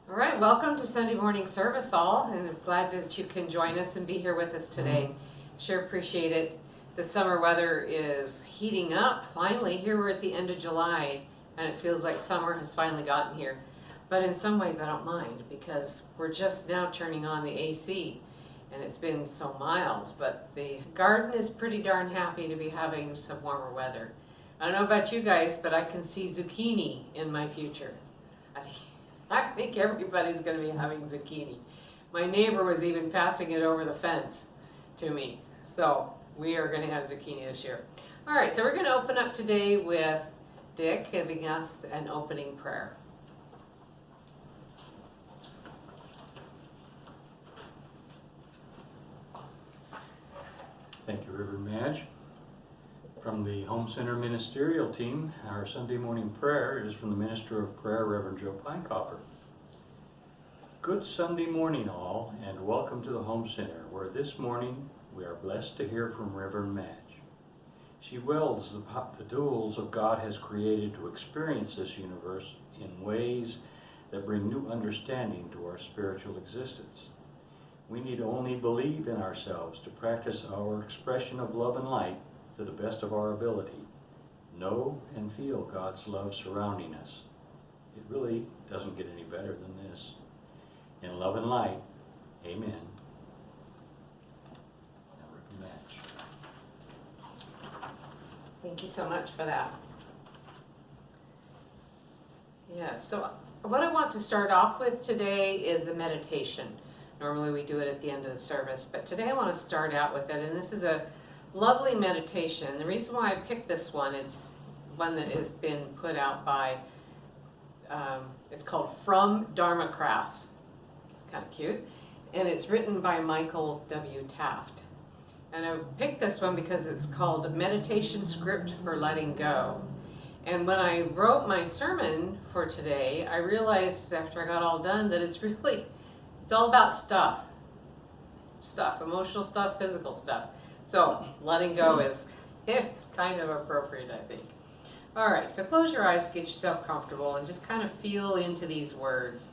All right, welcome to Sunday morning service, all, and I'm glad that you can join us and be here with us today. Sure appreciate it. The summer weather is heating up. Finally, here we're at the end of July, and it feels like summer has finally gotten here. But in some ways, I don't mind because we're just now turning on the AC, and it's been so mild. But the garden is pretty darn happy to be having some warmer weather. I don't know about you guys, but I can see zucchini in my future. I think everybody's going to be having zucchini. My neighbor was even passing it over the fence to me. So we are going to have zucchini this year. All right, so we're going to open up today with Dick giving us an opening prayer. Thank you, Reverend Madge. From the Home Center Ministerial Team, our Sunday morning prayer is from the Minister of Prayer, Reverend H.O.M.E. Peinkofer. Good Sunday morning, all, and welcome to the Home Center, where this morning we are blessed to hear from Reverend Madge. She welds the tools of God has created to experience this universe in ways that bring new understanding to our spiritual existence. We need only believe in ourselves to practice our expression of love and light to the best of our ability. Know and feel God's love surrounding us. It really doesn't get any better than this. In love and light, amen. Now, Reverend Madge. Thank you so much for that. Yeah, so what I want to start off with today is a meditation. Normally we do it at the end of the service, but today I want to start out with it, and this is a lovely meditation. The reason why I picked this one is one that has been put out by, it's called From Dharma Crafts. It's kind of cute. And it's written by Michael W. Taft. And I picked this one because it's called Meditation Script for Letting Go. And when I wrote my sermon for today, I realized after I got all done that it's all about stuff, emotional stuff, physical stuff. So letting go it's kind of appropriate, I think. All right, so close your eyes to get yourself comfortable and just kind of feel into these words.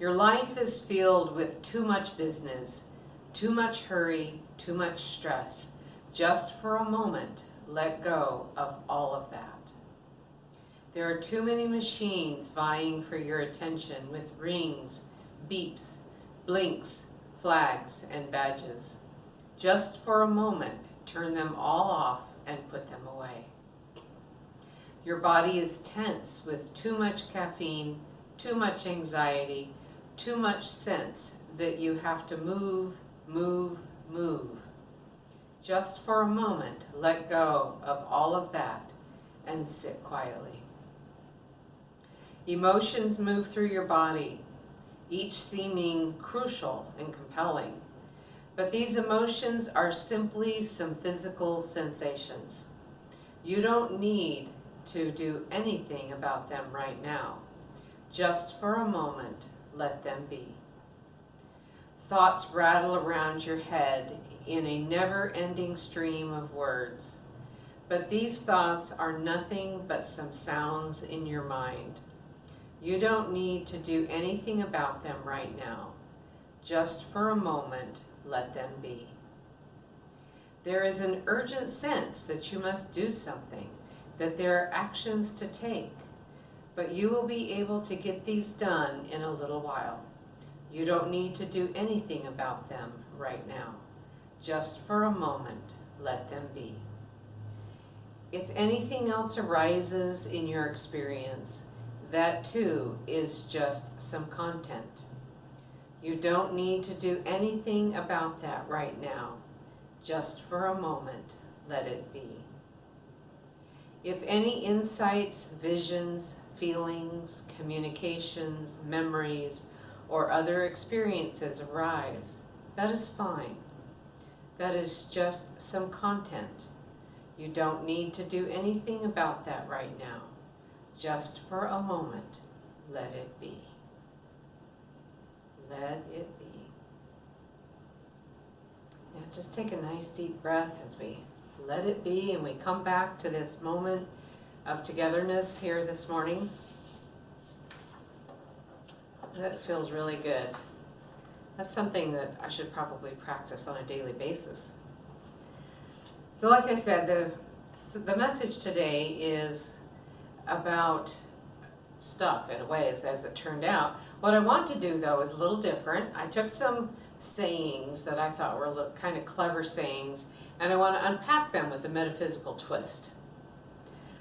Your life is filled with too much business, too much hurry, too much stress. Just for a moment, let go of all of that. There are too many machines vying for your attention with rings, beeps, blinks, flags, and badges. Just for a moment, turn them all off and put them away. Your body is tense with too much caffeine, too much anxiety, too much sense that you have to move, move, move. Just for a moment, let go of all of that and sit quietly. Emotions move through your body, each seeming crucial and compelling. But these emotions are simply some physical sensations. You don't need to do anything about them right now. Just for a moment, let them be. Thoughts rattle around your head in a never-ending stream of words. But these thoughts are nothing but some sounds in your mind. You don't need to do anything about them right now. Just for a moment, let them be. There is an urgent sense that you must do something, that there are actions to take, but you will be able to get these done in a little while. You don't need to do anything about them right now. Just for a moment, let them be. If anything else arises in your experience, that too is just some content. You don't need to do anything about that right now. Just for a moment, let it be. If any insights, visions, feelings, communications, memories, or other experiences arise, that is fine. That is just some content. You don't need to do anything about that right now. Just for a moment, let it be. Let it be. Yeah, just take a nice deep breath as we let it be and we come back to this moment of togetherness here this morning. That feels really good. That's something that I should probably practice on a daily basis. So like I said, the message today is about stuff in a way, as it turned out. What I want to do though is a little different. I took some sayings that I thought were kind of clever sayings, and I want to unpack them with a metaphysical twist.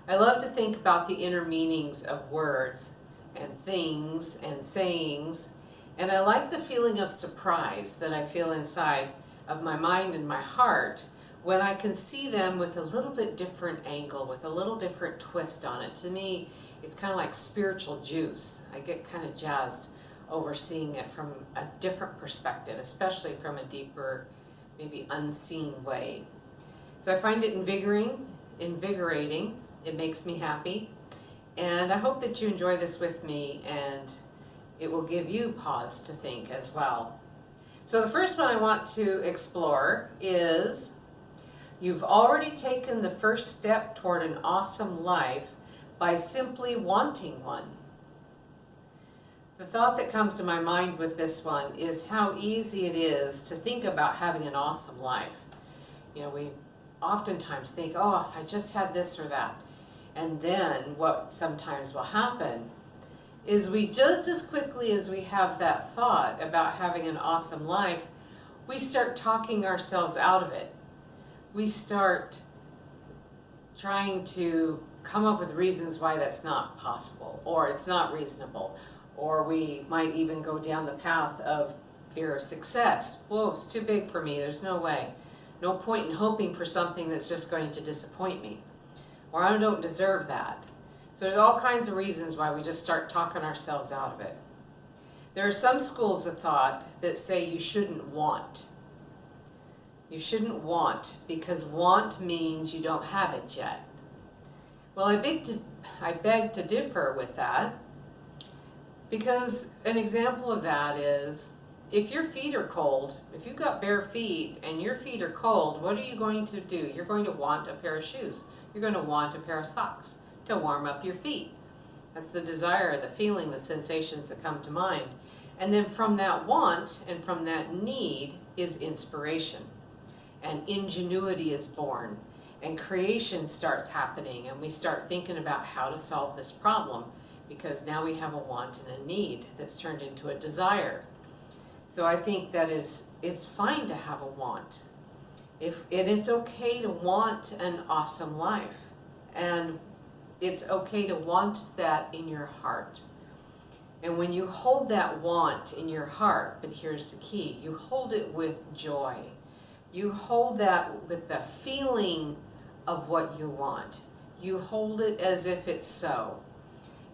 I love to think about the inner meanings of words and things and sayings, and I like the feeling of surprise that I feel inside of my mind and my heart when I can see them with a little bit different angle, with a little different twist on it. To me, it's kind of like spiritual juice. I get kind of jazzed over seeing it from a different perspective, especially from a deeper, maybe unseen way. So I find it invigorating. It makes me happy. And I hope that you enjoy this with me, and it will give you pause to think as well. So the first one I want to explore is, you've already taken the first step toward an awesome life by simply wanting one. The thought that comes to my mind with this one is how easy it is to think about having an awesome life. You know, we oftentimes think, oh, if I just had this or that. And then what sometimes will happen is we just as quickly as we have that thought about having an awesome life, we start talking ourselves out of it. We start trying to come up with reasons why that's not possible, or it's not reasonable, or we might even go down the path of fear of success. Whoa, it's too big for me, there's no way. No point in hoping for something that's just going to disappoint me, or I don't deserve that. So there's all kinds of reasons why we just start talking ourselves out of it. There are some schools of thought that say you shouldn't want. You shouldn't want because want means you don't have it yet. Well, I beg to differ with that, because an example of that is, if your feet are cold, if you've got bare feet and your feet are cold, what are you going to do? You're going to want a pair of shoes. You're going to want a pair of socks to warm up your feet. That's the desire, the feeling, the sensations that come to mind. And then from that want and from that need is inspiration. And ingenuity is born. And creation starts happening. And we start thinking about how to solve this problem, because now we have a want and a need that's turned into a desire. So I think that it's fine to have a want. And it's okay to want an awesome life. And it's okay to want that in your heart. And when you hold that want in your heart, but here's the key, you hold it with joy. You hold that with the feeling of what you want. You hold it as if it's so.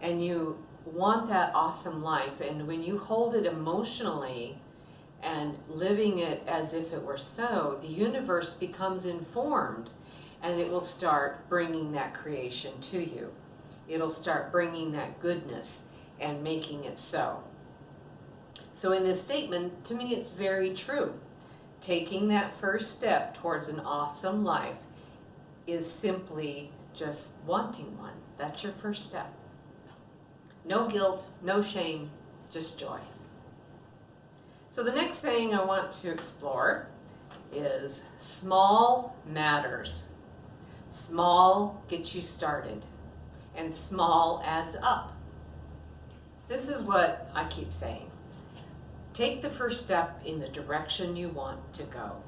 And you want that awesome life. And when you hold it emotionally and living it as if it were so, the universe becomes informed, and it will start bringing that creation to you. It'll start bringing that goodness and making it so. So in this statement, to me, it's very true. Taking that first step towards an awesome life is simply just wanting one. That's your first step. No guilt, no shame, just joy. So the next saying I want to explore is small matters. Small gets you started, and small adds up. This is what I keep saying. Take the first step in the direction you want to go.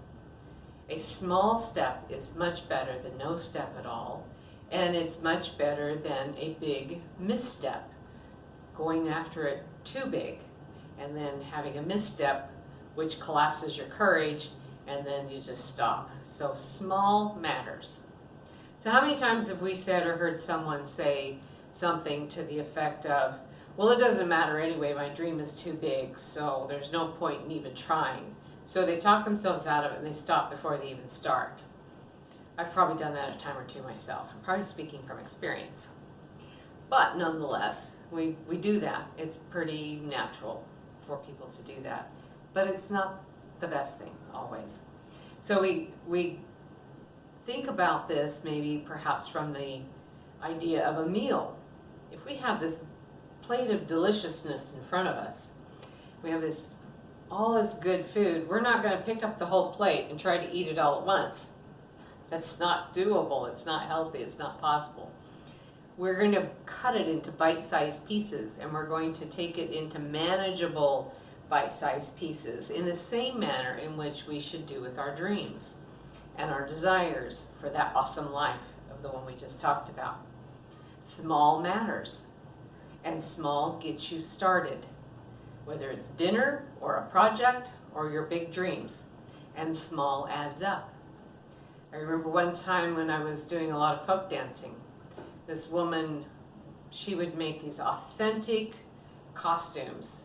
A small step is much better than no step at all, and it's much better than a big misstep, going after it too big, and then having a misstep which collapses your courage, and then you just stop. So small matters. So how many times have we said or heard someone say something to the effect of, well, it doesn't matter anyway, my dream is too big, so there's no point in even trying. So they talk themselves out of it and they stop before they even start. I've probably done that a time or two myself. I'm probably speaking from experience. But nonetheless, we do that. It's pretty natural for people to do that. But it's not the best thing always. So we think about this maybe perhaps from the idea of a meal. If we have this plate of deliciousness in front of us, we have all this good food. We're not going to pick up the whole plate and try to eat it all at once. That's not doable. It's not healthy. It's not possible. We're going to cut it into bite-sized pieces, and we're going to take it into manageable bite-sized pieces in the same manner in which we should do with our dreams and our desires for that awesome life of the one we just talked about. Small matters, and small gets you started, whether it's dinner or a project or your big dreams, and small adds up. I remember one time when I was doing a lot of folk dancing, this woman, she would make these authentic costumes,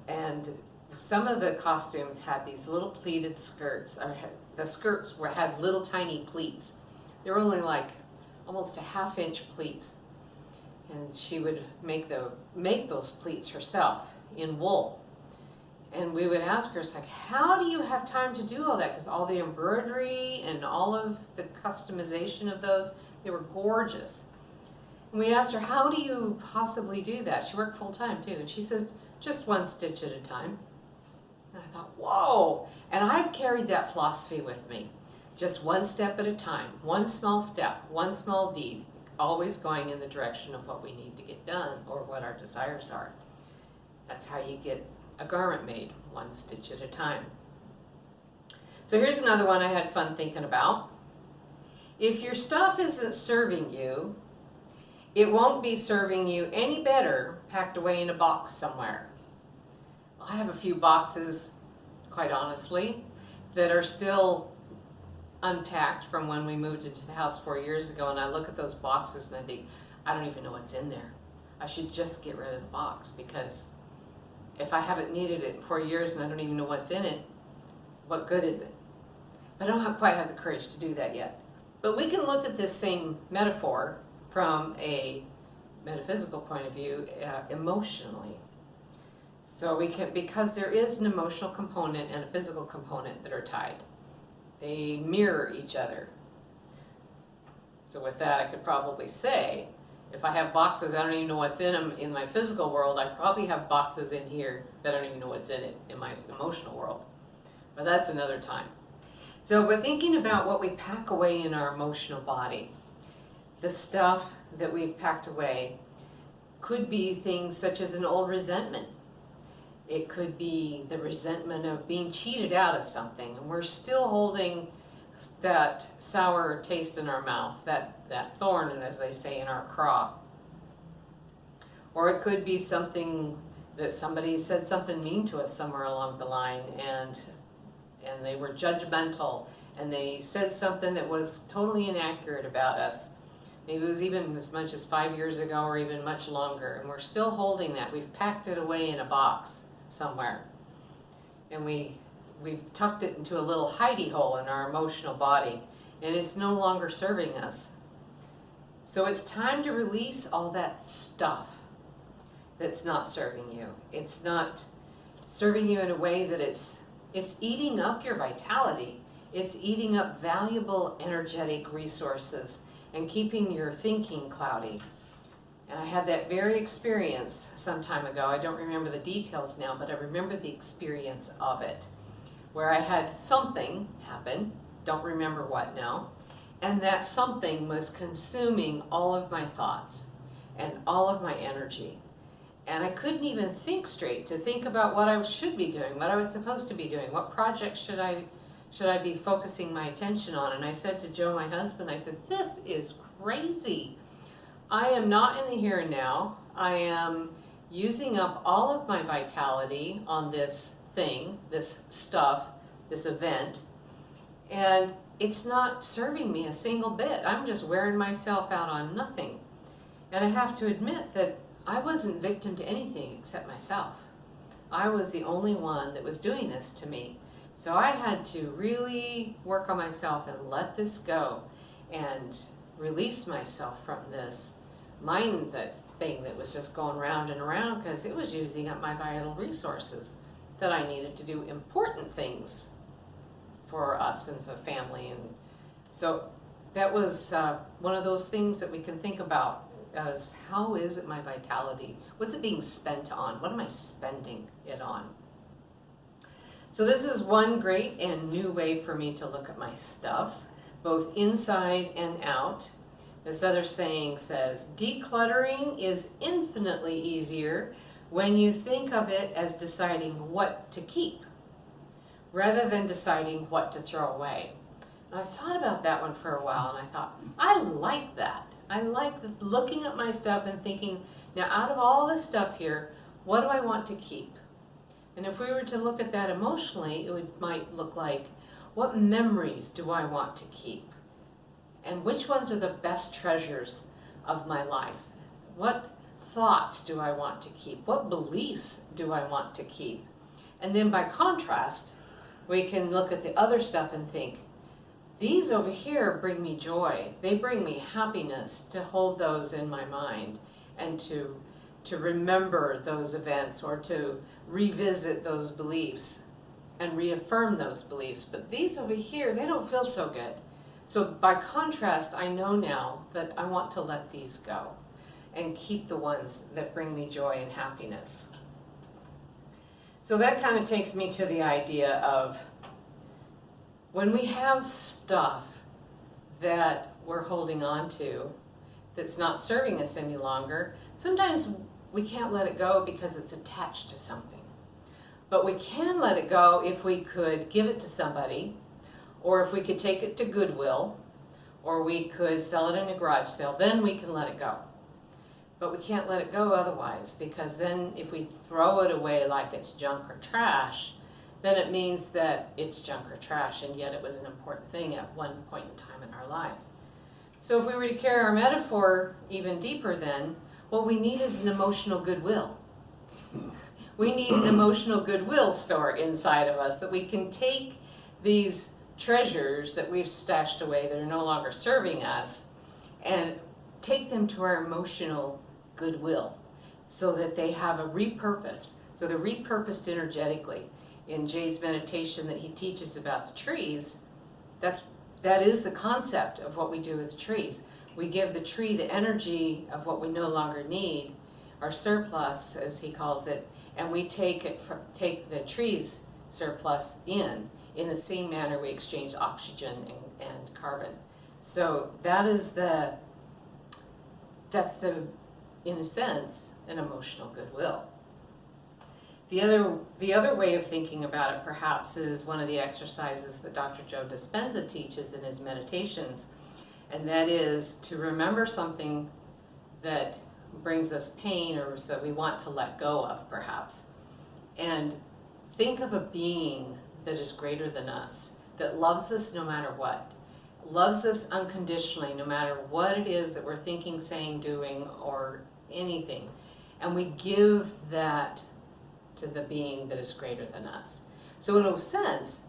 and some of the costumes had these little pleated skirts, or the skirts had little tiny pleats. They were only like almost a half-inch pleats, and she would make those pleats herself in wool. And we would ask her, it's like, how do you have time to do all that? Because all the embroidery and all of the customization of those, they were gorgeous. And we asked her, how do you possibly do that? She worked full time too. And she says, just one stitch at a time. And I thought, whoa. And I've carried that philosophy with me. Just one step at a time, one small step, one small deed, always going in the direction of what we need to get done or what our desires are. That's how you get a garment made, one stitch at a time. So here's another one I had fun thinking about. If your stuff isn't serving you, it won't be serving you any better packed away in a box somewhere. I have a few boxes, quite honestly, that are still unpacked from when we moved into the house 4 years ago, and I look at those boxes and I think, I don't even know what's in there. I should just get rid of the box, because if I haven't needed it in 4 years and I don't even know what's in it, what good is it? But I don't quite have the courage to do that yet. But we can look at this same metaphor from a metaphysical point of view, emotionally. So we can, because there is an emotional component and a physical component that are tied. They mirror each other. So with that, I could probably say, if I have boxes, I don't even know what's in them in my physical world, I probably have boxes in here that I don't even know what's in it in my emotional world. But that's another time. So we're thinking about what we pack away in our emotional body. The stuff that we've packed away could be things such as an old resentment. It could be the resentment of being cheated out of something, and we're still holding that sour taste in our mouth, that thorn, as they say, in our craw. Or it could be something that somebody said something mean to us somewhere along the line, and they were judgmental, and they said something that was totally inaccurate about us. Maybe it was even as much as 5 years ago or even much longer, and we're still holding that. We've packed it away in a box somewhere, and we've tucked it into a little hidey hole in our emotional body, and it's no longer serving us. So it's time to release all that stuff that's not serving you. It's not serving you in a way that it's eating up your vitality. It's eating up valuable energetic resources and keeping your thinking cloudy. And I had that very experience some time ago. I don't remember the details now, but I remember the experience of it, where I had something happen, don't remember what now, and that something was consuming all of my thoughts and all of my energy. And I couldn't even think straight to think about what I should be doing, what I was supposed to be doing, what project should I be focusing my attention on. And I said to Joe, my husband, I said, this is crazy. I am not in the here and now. I am using up all of my vitality on this thing, this stuff, this event, and it's not serving me a single bit. I'm just wearing myself out on nothing. And I have to admit that I wasn't victim to anything except myself. I was the only one that was doing this to me. So I had to really work on myself and let this go and release myself from this mindset thing that was just going round and around, because it was using up my vital resources that I needed to do important things for us and for family. And so that was one of those things that we can think about as how is it my vitality? What's it being spent on? What am I spending it on? So this is one great and new way for me to look at my stuff, both inside and out. This other saying says, decluttering is infinitely easier when you think of it as deciding what to keep, rather than deciding what to throw away. And I thought about that one for a while, and I thought, I like that. I like looking at my stuff and thinking, now out of all this stuff here, what do I want to keep? And if we were to look at that emotionally, might look like, what memories do I want to keep? And which ones are the best treasures of my life? What thoughts do I want to keep? What beliefs do I want to keep? And then by contrast, we can look at the other stuff and think, these over here bring me joy. They bring me happiness to hold those in my mind and to remember those events or to revisit those beliefs and reaffirm those beliefs. But these over here, they don't feel so good. So by contrast, I know now that I want to let these go and keep the ones that bring me joy and happiness. So that kind of takes me to the idea of when we have stuff that we're holding on to that's not serving us any longer, sometimes we can't let it go because it's attached to something. But we can let it go if we could give it to somebody, or if we could take it to Goodwill, or we could sell it in a garage sale. Then we can let it go. But we can't let it go otherwise, because then if we throw it away like it's junk or trash, then it means that it's junk or trash, and yet it was an important thing at one point in time in our life. So if we were to carry our metaphor even deeper then, what we need is an emotional goodwill. We need an emotional goodwill store inside of us that we can take these treasures that we've stashed away that are no longer serving us and take them to our emotional goodwill so that they have a repurpose. So they're repurposed energetically. In Jay's meditation that he teaches about the trees, that is the concept of what we do with trees. We give the tree the energy of what we no longer need, our surplus, as he calls it, and we take the tree's surplus in the same manner we exchange oxygen and carbon. So that's in a sense, an emotional goodwill. The other way of thinking about it perhaps is one of the exercises that Dr. Joe Dispenza teaches in his meditations, and that is to remember something that brings us pain or that we want to let go of perhaps, and think of a being that is greater than us, that loves us no matter what, loves us unconditionally no matter what it is that we're thinking, saying, doing, or anything, and we give that to the being that is greater than us. So in a sense,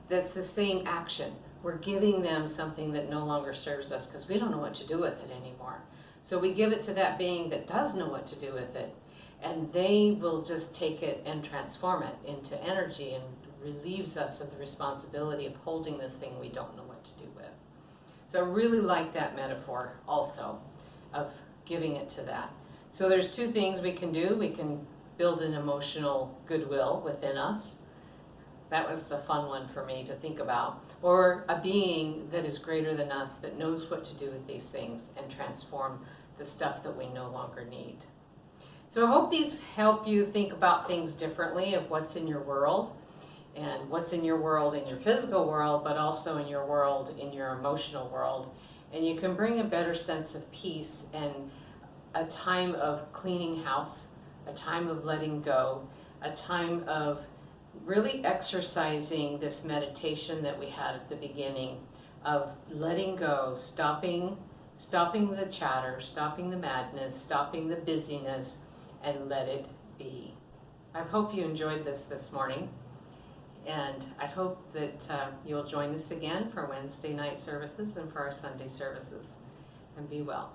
that's the same action. We're giving them something that no longer serves us because we don't know what to do with it anymore. So we give it to that being that does know what to do with it, and they will just take it and transform it into energy and relieves us of the responsibility of holding this thing we don't know what to do with. So I really like that metaphor also of giving it to that. So there's two things we can do. We can build an emotional goodwill within us. That was the fun one for me to think about. Or a being that is greater than us that knows what to do with these things and transform the stuff that we no longer need. So I hope these help you think about things differently of what's in your world and what's in your world in your physical world, but also in your world in your emotional world. And you can bring a better sense of peace and a time of cleaning house, a time of letting go, a time of really exercising this meditation that we had at the beginning of letting go, stopping the chatter, stopping the madness, stopping the busyness, and let it be. I hope you enjoyed this morning, and I hope that you'll join us again for Wednesday night services and for our Sunday services, and be well.